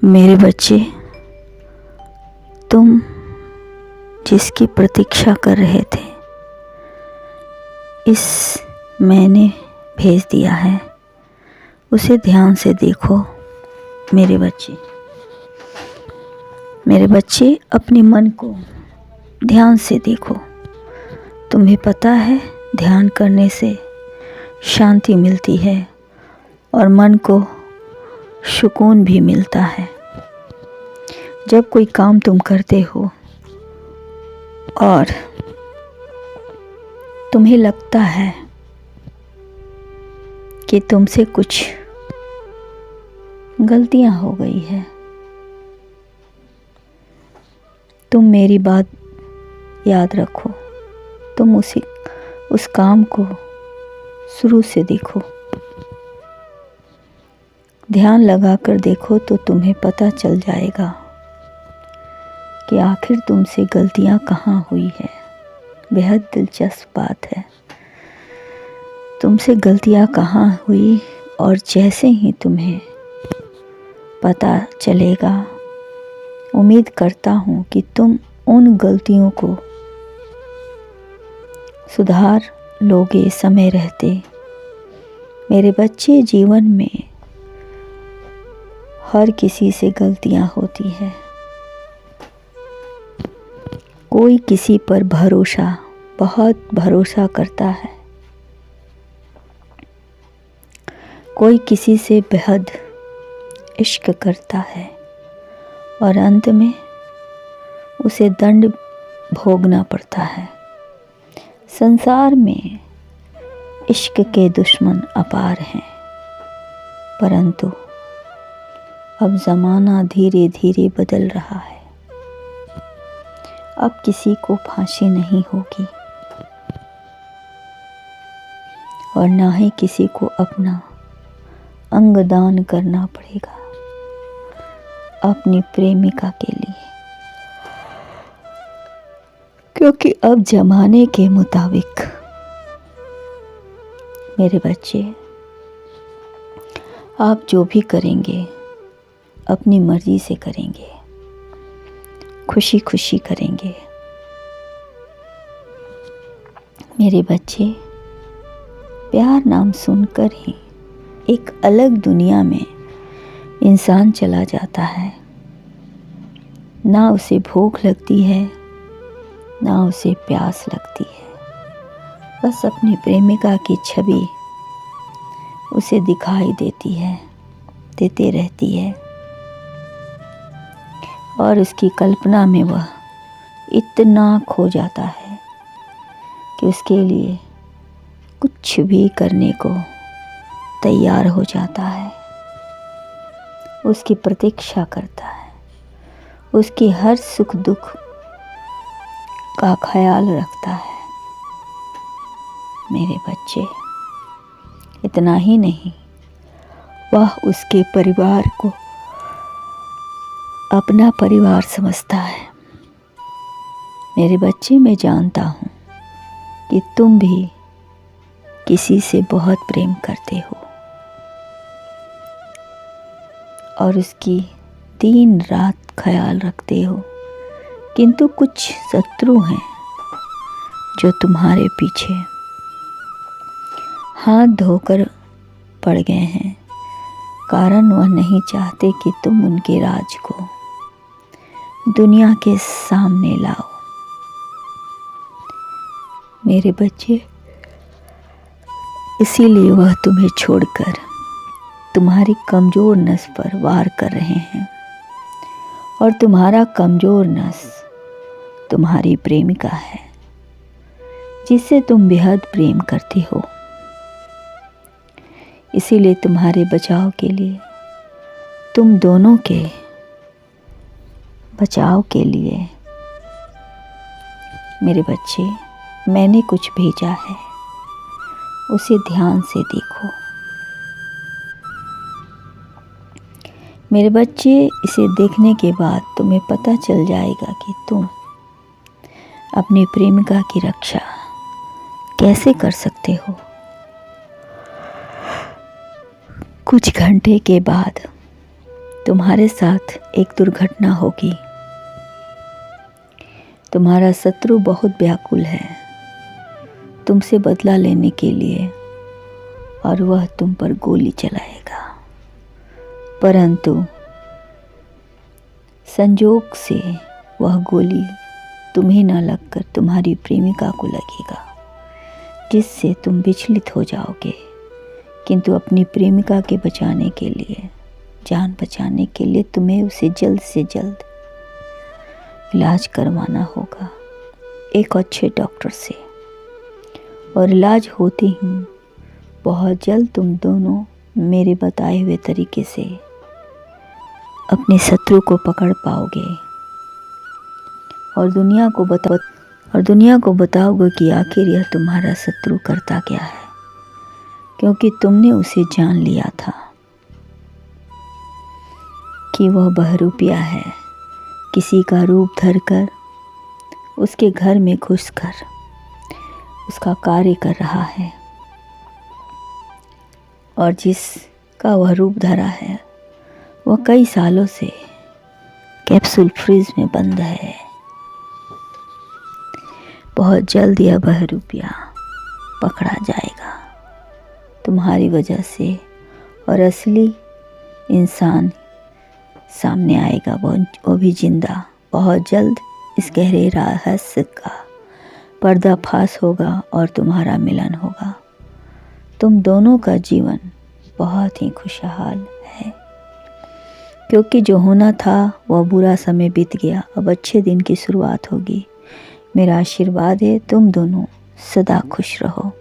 मेरे बच्चे, तुम जिसकी प्रतीक्षा कर रहे थे, इस मैंने भेज दिया है, उसे ध्यान से देखो। मेरे बच्चे अपने मन को ध्यान से देखो। तुम्हें पता है, ध्यान करने से शांति मिलती है और मन को सुकून भी मिलता है। जब कोई काम तुम करते हो और तुम्हें लगता है कि तुमसे कुछ गलतियां हो गई है, तुम मेरी बात याद रखो। तुम उस काम को शुरू से देखो, ध्यान लगाकर देखो तो तुम्हें पता चल जाएगा कि आखिर तुमसे गलतियां कहाँ हुई है। बेहद दिलचस्प बात है, तुमसे गलतियां कहाँ हुई, और जैसे ही तुम्हें पता चलेगा, उम्मीद करता हूँ कि तुम उन गलतियों को सुधार लोगे समय रहते। मेरे बच्चे, जीवन में हर किसी से गलतियां होती है। कोई किसी पर बहुत भरोसा करता है, कोई किसी से बेहद इश्क करता है और अंत में उसे दंड भोगना पड़ता है। संसार में इश्क के दुश्मन अपार हैं, परंतु अब ज़माना धीरे धीरे बदल रहा है। अब किसी को फांसी नहीं होगी और ना ही किसी को अपना अंग दान करना पड़ेगा अपनी प्रेमिका के लिए, क्योंकि अब ज़माने के मुताबिक मेरे बच्चे, आप जो भी करेंगे अपनी मर्जी से करेंगे, खुशी खुशी करेंगे। मेरे बच्चे, प्यार नाम सुनकर ही एक अलग दुनिया में इंसान चला जाता है। ना उसे भूख लगती है, ना उसे प्यास लगती है, बस अपनी प्रेमिका की छवि उसे दिखाई देते रहती है और उसकी कल्पना में वह इतना खो जाता है कि उसके लिए कुछ भी करने को तैयार हो जाता है, उसकी प्रतीक्षा करता है, उसकी हर सुख दुख का ख्याल रखता है। मेरे बच्चे, इतना ही नहीं, वह उसके परिवार को अपना परिवार समझता है। मेरे बच्चे, मैं जानता हूँ कि तुम भी किसी से बहुत प्रेम करते हो और उसकी दिन रात ख्याल रखते हो, किंतु कुछ शत्रु हैं जो तुम्हारे पीछे हाथ धोकर पड़ गए हैं। कारण वह नहीं चाहते कि तुम उनके राज को दुनिया के सामने लाओ। मेरे बच्चे, इसीलिए वह तुम्हें छोड़कर तुम्हारी कमज़ोर नस पर वार कर रहे हैं और तुम्हारा कमज़ोर नस तुम्हारी प्रेमिका है, जिससे तुम बेहद प्रेम करते हो। इसीलिए तुम्हारे बचाव के लिए, तुम दोनों के बचाव के लिए मेरे बच्चे, मैंने कुछ भेजा है, उसे ध्यान से देखो। मेरे बच्चे, इसे देखने के बाद तुम्हें पता चल जाएगा कि तुम अपनी प्रेमिका की रक्षा कैसे कर सकते हो। कुछ घंटे के बाद तुम्हारे साथ एक दुर्घटना होगी। तुम्हारा शत्रु बहुत व्याकुल है तुमसे बदला लेने के लिए और वह तुम पर गोली चलाएगा, परंतु संजोग से वह गोली तुम्हें न लगकर तुम्हारी प्रेमिका को लगेगा, जिससे तुम विचलित हो जाओगे। किंतु अपनी प्रेमिका के बचाने के लिए, जान बचाने के लिए तुम्हें उसे जल्द से जल्द इलाज करवाना होगा एक अच्छे डॉक्टर से, और इलाज होते ही बहुत जल्द तुम दोनों मेरे बताए हुए तरीके से अपने शत्रु को पकड़ पाओगे और दुनिया को बताओगे कि आखिर यह तुम्हारा शत्रु करता क्या है, क्योंकि तुमने उसे जान लिया था कि वह बहरूपिया है, किसी का रूप धरकर उसके घर में घुसकर उसका कार्य कर रहा है, और जिसका वह रूप धरा है वह कई सालों से कैप्सूल फ्रीज में बंद है। बहुत जल्द यह बहरूपिया पकड़ा जाएगा तुम्हारी वजह से, और असली इंसान सामने आएगा, वो भी जिंदा। बहुत जल्द इस गहरे रहस्य का पर्दाफाश होगा और तुम्हारा मिलन होगा। तुम दोनों का जीवन बहुत ही खुशहाल है, क्योंकि जो होना था वह बुरा समय बीत गया, अब अच्छे दिन की शुरुआत होगी। मेरा आशीर्वाद है तुम दोनों सदा खुश रहो।